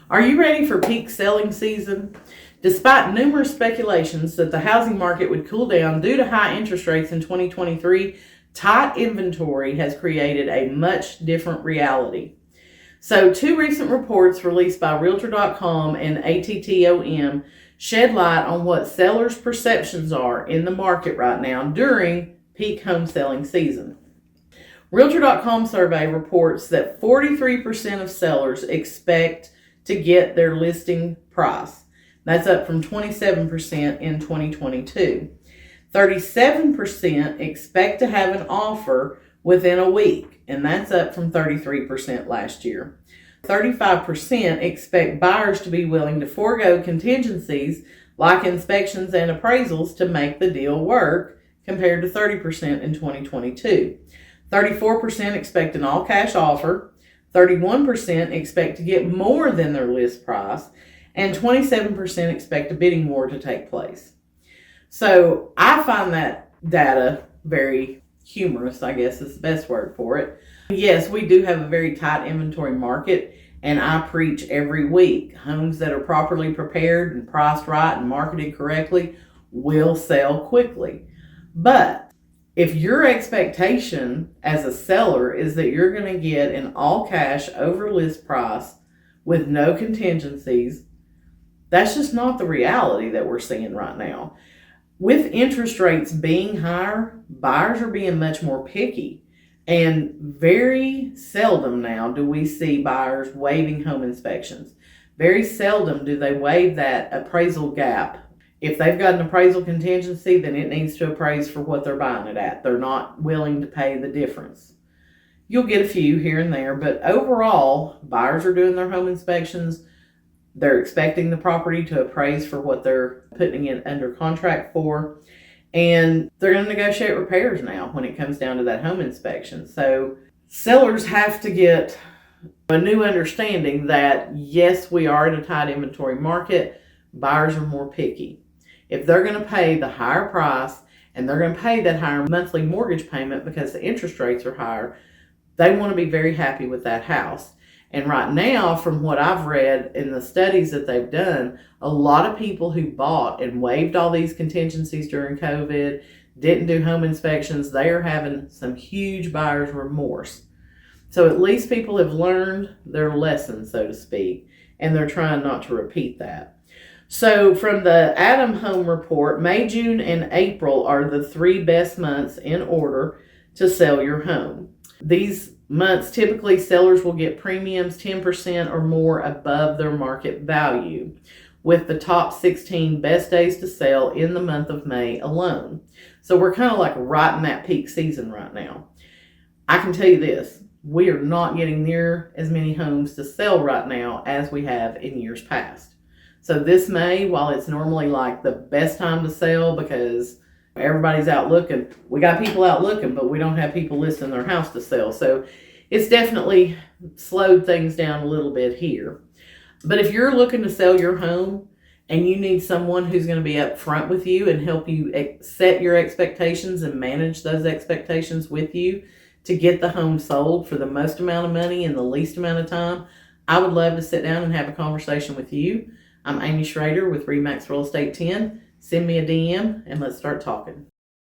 Are you ready for peak selling season? Despite numerous speculations that the housing market would cool down due to high interest rates in 2023, tight inventory has created a much different reality. So, two recent reports released by Realtor.com and ATTOM shed light on what sellers' perceptions are in the market right now during peak home selling season. Realtor.com survey reports that 43% of sellers expect to get their listing price. That's up from 27% in 2022. 37% expect to have an offer within a week, and that's up from 33% last year. 35% expect buyers to be willing to forego contingencies like inspections and appraisals to make the deal work, compared to 30% in 2022. 34% expect an all-cash offer. 31% expect to get more than their list price, and 27% expect a bidding war to take place. So I find that data very humorous, I guess is the best word for it. Yes, we do have a very tight inventory market, and I preach every week, homes that are properly prepared and priced right and marketed correctly will sell quickly. But if your expectation as a seller is that you're going to get an all cash over list price with no contingencies, that's just not the reality that we're seeing right now. With interest rates being higher, buyers are being much more picky. And very seldom now do we see buyers waiving home inspections. Very seldom do they waive that appraisal gap. If they've got an appraisal contingency, then it needs to appraise for what they're buying it at. They're not willing to pay the difference. You'll get a few here and there, but overall, buyers are doing their home inspections. They're expecting the property to appraise for what they're putting it under contract for. And they're going to negotiate repairs now when it comes down to that home inspection. So sellers have to get a new understanding that, yes, we are in a tight inventory market. Buyers are more picky. If they're going to pay the higher price and they're going to pay that higher monthly mortgage payment because the interest rates are higher, they want to be very happy with that house. And right now, from what I've read in the studies that they've done, a lot of people who bought and waived all these contingencies during COVID, didn't do home inspections, they are having some huge buyer's remorse. So at least people have learned their lesson, so to speak, and they're trying not to repeat that. So from the Adam Home Report, May, June, and April are the 3 best months in order to sell your home. These months, typically sellers will get premiums 10% or more above their market value, with the top 16 best days to sell in the month of May alone. So we're kind of like right in that peak season right now. I can tell you this, we are not getting near as many homes to sell right now as we have in years past. So this May, while it's normally like the best time to sell because everybody's out looking, we got people out looking, but we don't have people listing their house to sell. So it's definitely slowed things down a little bit here. But if you're looking to sell your home and you need someone who's going to be up front with you and help you set your expectations and manage those expectations with you to get the home sold for the most amount of money in the least amount of time, I would love to sit down and have a conversation with you. I'm Amy Schrader with RE/MAX Real Estate 10. Send me a DM and let's start talking.